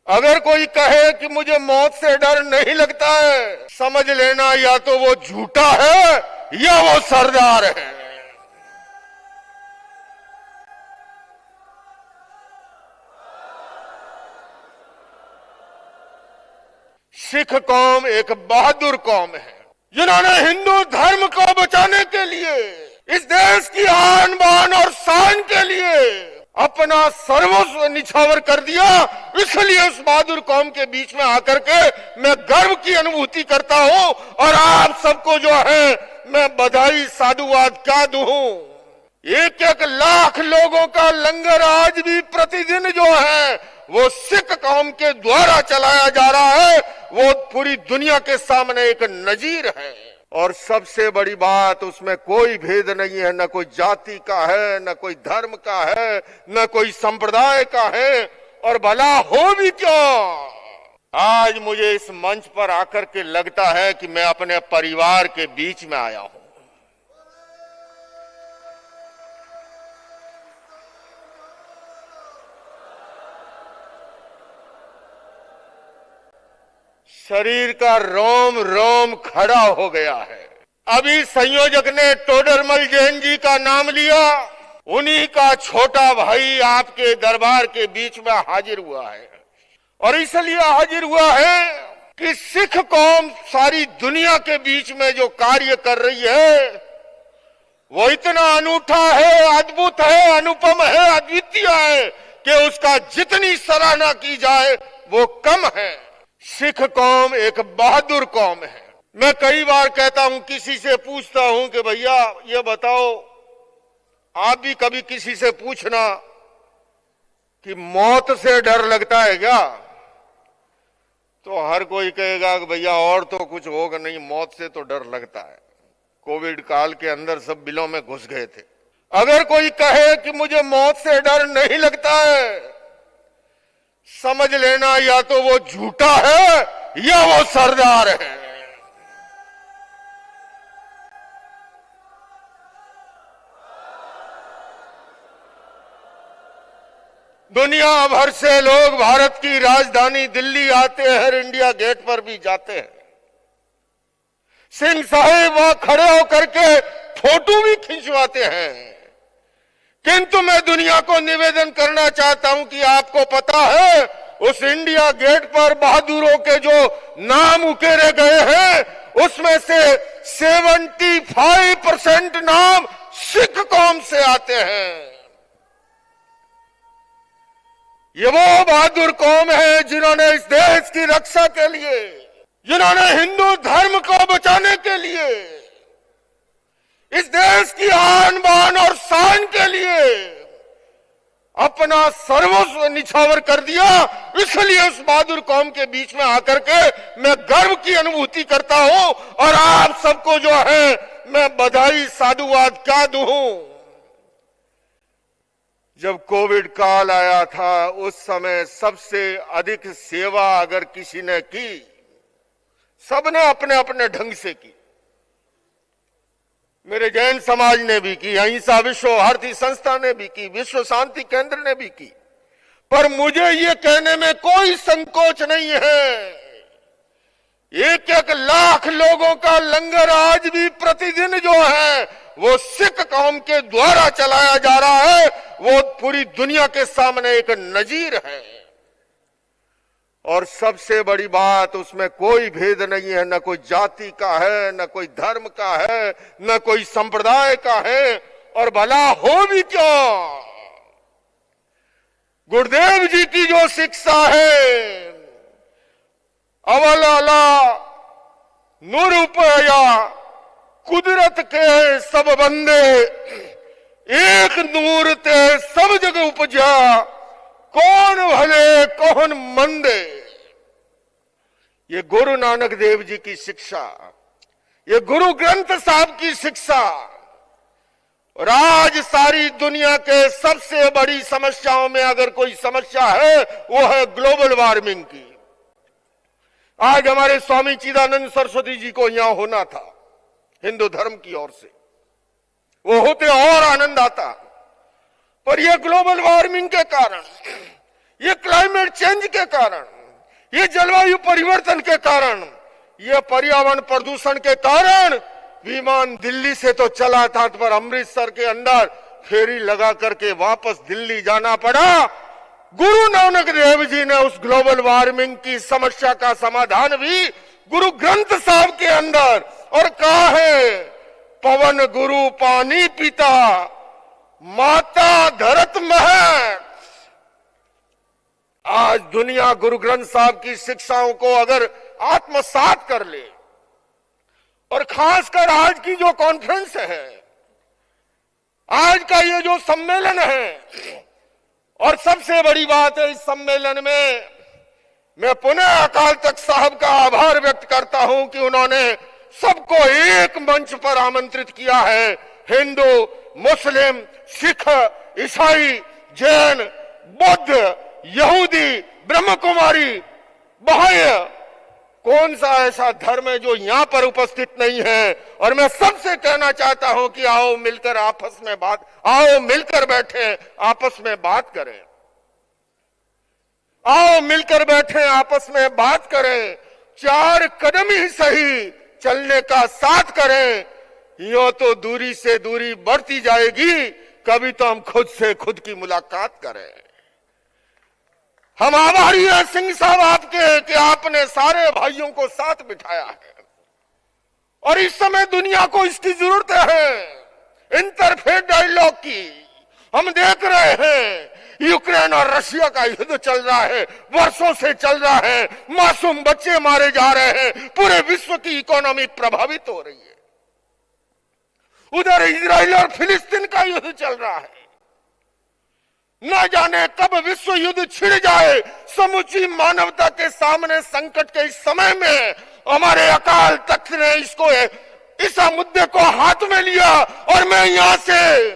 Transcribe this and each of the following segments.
अगर कोई कहे कि मुझे मौत से डर नहीं लगता है, समझ लेना या तो वो झूठा है या वो सरदार है। सिख कौम एक बहादुर कौम है, जिन्होंने हिंदू धर्म को बचाने के लिए, इस देश की आन बान और शान के लिए अपना सर्वस्व निछावर कर दिया। इसलिए उस बहादुर कौम के बीच में आकर के मैं गर्व की अनुभूति करता हूं और आप सबको जो है मैं बधाई साधुवाद क्या दूं। 1-1 लाख लोगों का लंगर आज भी प्रतिदिन जो है वो सिख कौम के द्वारा चलाया जा रहा है। वो पूरी दुनिया के सामने एक नजीर है और सबसे बड़ी बात, उसमें कोई भेद नहीं है, न कोई जाति का है, न कोई धर्म का है, न कोई संप्रदाय का है। और भला हो भी क्यों, आज मुझे इस मंच पर आकर के लगता है कि मैं अपने परिवार के बीच में आया हूं। शरीर का रोम रोम खड़ा हो गया है। अभी संयोजक ने टोडरमल जैन जी का नाम लिया, उन्हीं का छोटा भाई आपके दरबार के बीच में हाजिर हुआ है। और इसलिए हाजिर हुआ है कि सिख कौम सारी दुनिया के बीच में जो कार्य कर रही है वो इतना अनूठा है, अद्भुत है, अनुपम है, अद्वितीय है कि उसका जितनी सराहना की जाए वो कम है। सिख कौम एक बहादुर कौम है। मैं कई बार कहता हूं, किसी से पूछता हूं कि भैया ये बताओ, आप भी कभी किसी से पूछना कि मौत से डर लगता है क्या, तो हर कोई कहेगा कि भैया और तो कुछ होगा नहीं, मौत से तो डर लगता है। कोविड काल के अंदर सब बिलों में घुस गए थे। अगर कोई कहे कि मुझे मौत से डर नहीं लगता है, समझ लेना या तो वो झूठा है या वो सरदार है। दुनिया भर से लोग भारत की राजधानी दिल्ली आते हैं, इंडिया गेट पर भी जाते हैं। सिंह साहिब वहां खड़े होकर के फोटो भी खिंचवाते हैं। किंतु मैं दुनिया को निवेदन करना चाहता हूं कि आपको पता है उस इंडिया गेट पर बहादुरों के जो नाम उकेरे गए हैं उसमें से 75% नाम सिख कौम से आते हैं। ये वो बहादुर कौम है जिन्होंने इस देश की रक्षा के लिए, जिन्होंने हिंदू धर्म को बचाने के लिए, इस देश की आन बान और शान के लिए अपना सर्वस्व निछावर कर दिया। इसलिए उस बहादुर कौम के बीच में आकर के मैं गर्व की अनुभूति करता हूं और आप सबको जो है मैं बधाई साधुवाद क्या दूं। जब कोविड काल आया था उस समय सबसे अधिक सेवा अगर किसी ने की, सबने अपने अपने ढंग से की। मेरे जैन समाज ने भी की, अहिंसा विश्व भारती संस्था ने भी की, विश्व शांति केंद्र ने भी की। पर मुझे ये कहने में कोई संकोच नहीं है, 1-1 लाख लोगों का लंगर आज भी प्रतिदिन जो है वो सिख कौम के द्वारा चलाया जा रहा है। वो पूरी दुनिया के सामने एक नजीर है और सबसे बड़ी बात, उसमें कोई भेद नहीं है, न कोई जाति का है, न कोई धर्म का है, न कोई संप्रदाय का है। और भला हो भी क्यों, गुरुदेव जी की जो शिक्षा है, अवल अला निरुपया कुदरत के सब बंदे, एक नूर ते सब जग उपजा, कौन भले कौन मंदे। ये गुरु नानक देव जी की शिक्षा, ये गुरु ग्रंथ साहब की शिक्षा। और आज सारी दुनिया के सबसे बड़ी समस्याओं में अगर कोई समस्या है वो है ग्लोबल वार्मिंग की। आज हमारे स्वामी चिदानंद सरस्वती जी को यहां होना था हिंदू धर्म की ओर से, वो होते और आनंद आता। पर यह ग्लोबल वार्मिंग के कारण ये क्लाइमेट चेंज के कारण, ये जलवायु परिवर्तन के कारण, ये पर्यावरण प्रदूषण के कारण विमान दिल्ली से तो चला था, पर अमृतसर के अंदर फेरी लगा करके वापस दिल्ली जाना पड़ा। गुरु नानक देव जी ने उस ग्लोबल वार्मिंग की समस्या का समाधान भी गुरु ग्रंथ साहब के अंदर और कहा है, पवन गुरु पानी पिता माता धरत महत। आज दुनिया गुरु ग्रंथ साहब की शिक्षाओं को अगर आत्मसात कर ले, और खासकर आज की जो कॉन्फ्रेंस है, आज का ये जो सम्मेलन है, और सबसे बड़ी बात है इस सम्मेलन में मैं पुनः अकाल तख्त साहब का आभार व्यक्त करता हूं कि उन्होंने सबको एक मंच पर आमंत्रित किया है। हिंदू, मुस्लिम, सिख, ईसाई, जैन, बौद्ध, यहूदी, ब्रह्म कुमारी, बहाय, कौन सा ऐसा धर्म है जो यहां पर उपस्थित नहीं है। और मैं सबसे कहना चाहता हूं कि आओ मिलकर आपस में बात, आओ मिलकर बैठे आपस में बात करें, आओ मिलकर बैठे आपस में बात करें, 4 कदम ही सही चलने का साथ करें। यो तो दूरी से दूरी बढ़ती जाएगी, कभी तो हम खुद से खुद की मुलाकात करें। हम आभारी हैं सिंह साहब आपके कि आपने सारे भाइयों को साथ बिठाया है, और इस समय दुनिया को इसकी जरूरत है, इंटरफेथ डायलॉग की। हम देख रहे हैं यूक्रेन और रशिया का युद्ध चल रहा है, वर्षों से चल रहा है, मासूम बच्चे मारे जा रहे हैं, पूरे विश्व की इकोनॉमी प्रभावित हो रही है। उधर इजराइल और फिलिस्तीन का युद्ध चल रहा है, न जाने कब विश्व युद्ध छिड़ जाए। समूची मानवता के सामने संकट के इस समय में हमारे अकाल तख्त ने इस मुद्दे को हाथ में लिया, और मैं यहां से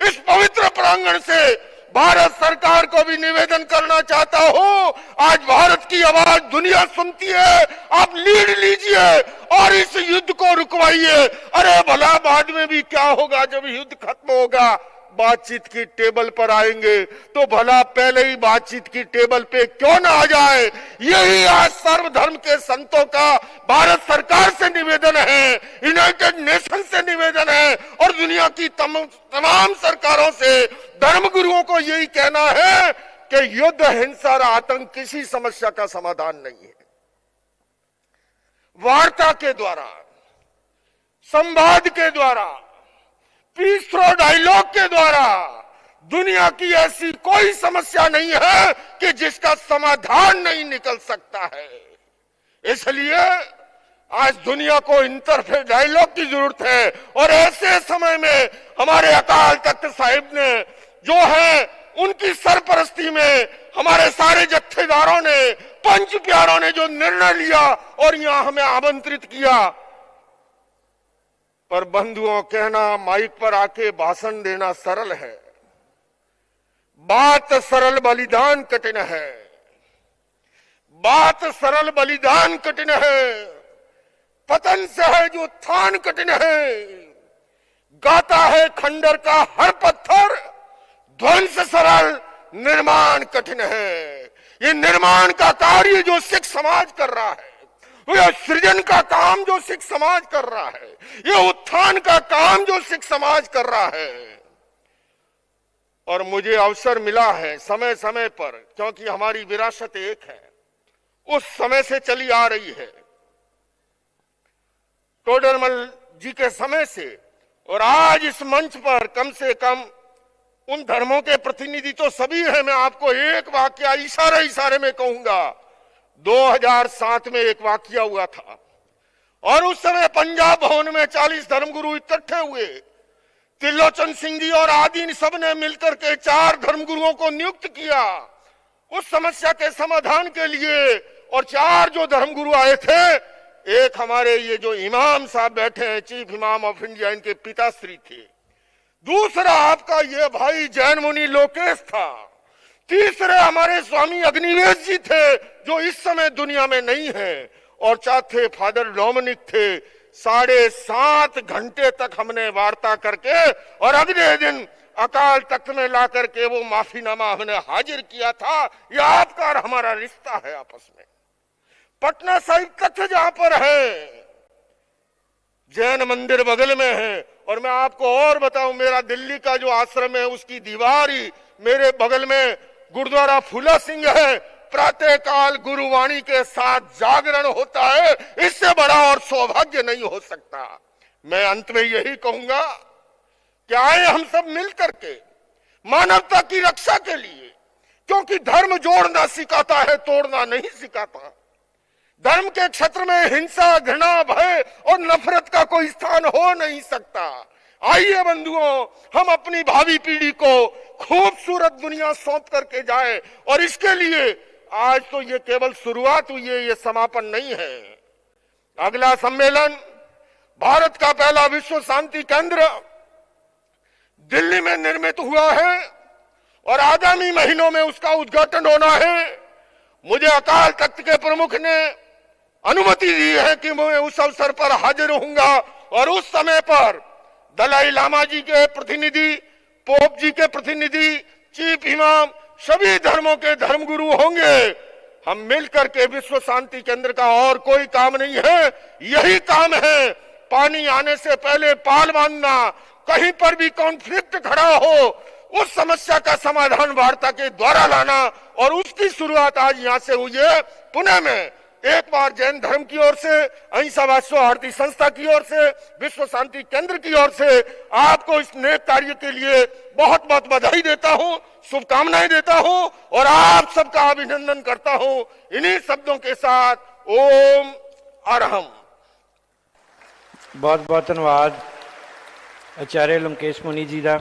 इस पवित्र प्रांगण से भारत सरकार को भी निवेदन करना चाहता हूं। आज भारत की आवाज दुनिया सुनती है, आप लीड लीजिए और इस युद्ध को रुकवाइए। अरे भला बाद में भी क्या होगा, जब युद्ध खत्म होगा बातचीत की टेबल पर आएंगे, तो भला पहले ही बातचीत की टेबल पे क्यों ना आ जाए। यही आज सर्वधर्म के संतों का भारत सरकार से निवेदन है, यूनाइटेड नेशन से निवेदन है, और दुनिया की तमाम सरकारों से, धर्म गुरुओं को यही कहना है कि युद्ध, हिंसा और आतंक किसी समस्या का समाधान नहीं है। वार्ता के द्वारा, संवाद के द्वारा, पीस थ्रो डायलॉग के द्वारा दुनिया की ऐसी कोई समस्या नहीं है कि जिसका समाधान नहीं निकल सकता है। इसलिए आज दुनिया को इंटरफेथ डायलॉग की जरूरत है, और ऐसे समय में हमारे अकाल तख्त साहिब ने जो है उनकी सरपरस्ती में हमारे सारे जत्थेदारों ने, पंच प्यारों ने जो निर्णय लिया और यहां हमें आमंत्रित किया। पर बंधुओं, कहना माइक पर आके भाषण देना सरल है, बात सरल बलिदान कठिन है, बात सरल बलिदान कठिन है। पतन से है जो उत्थान कठिन है, गाता है खंडर का हर पत्थर, ध्वंस सरल निर्माण कठिन है। ये निर्माण का कार्य जो सिख समाज कर रहा है, यह सृजन का काम जो सिख समाज कर रहा है, यह उत्थान का काम जो सिख समाज कर रहा है। और मुझे अवसर मिला है समय समय पर, क्योंकि हमारी विरासत एक है, उस समय से चली आ रही है, टोडरमल जी के समय से, और आज इस मंच पर कम से कम उन धर्मों के प्रतिनिधि तो सभी हैं। मैं आपको एक वाकया इशारे इशारे में कहूंगा। 2007 में एक वाकया हुआ था, और उस समय पंजाब भवन में 40 धर्मगुरु इकट्ठे हुए। त्रिलोचन सिंह जी और आदि सब ने मिलकर के 4 धर्मगुरुओं को नियुक्त किया उस समस्या के समाधान के लिए। और 4 जो धर्मगुरु आए थे, एक हमारे ये जो इमाम साहब बैठे हैं, चीफ इमाम ऑफ इंडिया, इनके पिताश्री थे। दूसरा आपका ये भाई जैन मुनि लोकेश था। तीसरे हमारे स्वामी अग्निवेश जी थे, जो इस समय दुनिया में नहीं है। और चौथे फादर डोमिनिक थे। 7.5 घंटे तक हमने वार्ता करके, और अगले दिन अकाल तख्त में ला करके वो माफीनामा हमने हाजिर किया था। यह आपका और हमारा रिश्ता है आपस में। पटना साहिब तख्त जहां पर है, जैन मंदिर बगल में है। और मैं आपको और बताऊं, मेरा दिल्ली का जो आश्रम है उसकी दीवार ही मेरे बगल में गुरुद्वारा फूला सिंह है। प्रातः काल गुरुवाणी के साथ जागरण होता है, इससे बड़ा और सौभाग्य नहीं हो सकता। मैं अंत में यही कहूंगा कि आए हम सब मिल करके मानवता की रक्षा के लिए, क्योंकि धर्म जोड़ना सिखाता है, तोड़ना नहीं सिखाता। धर्म के क्षेत्र में हिंसा, घृणा, भय और नफरत का कोई स्थान हो नहीं सकता। आइए बंधुओं, हम अपनी भावी पीढ़ी को खूबसूरत दुनिया सौंप करके जाए। और इसके लिए आज तो ये केवल शुरुआत हुई है, ये समापन नहीं है। अगला सम्मेलन भारत का पहला विश्व शांति केंद्र दिल्ली में निर्मित हुआ है और आगामी महीनों में उसका उद्घाटन होना है। मुझे अकाल तख्त के प्रमुख ने अनुमति दी है कि मैं उस अवसर पर हाजिर होऊंगा और उस समय पर दलाई लामा जी के प्रतिनिधि, पोप जी के प्रतिनिधि, चीफ इमाम, सभी धर्मों के धर्मगुरु होंगे। हम मिलकर के विश्व शांति केंद्र का और कोई काम नहीं है, यही काम है। पानी आने से पहले पाल बांधना, कहीं पर भी कॉन्फ्लिक्ट खड़ा हो उस समस्या का समाधान वार्ता के द्वारा लाना, और उसकी शुरुआत आज यहाँ से हुई है पुणे में। एक बार जैन धर्म की ओर से, अहिंसावाद आरती संस्था की ओर से, विश्व शांति केंद्र की ओर से आपको इस नेक कार्य के लिए बहुत बहुत बधाई देता हूं, शुभकामनाएं देता हूं और आप सबका अभिनंदन करता हूं। इन्हीं शब्दों के साथ ओम अरहम। बहुत बहुत धन्यवाद आचार्य लंकेश मुनि जी का।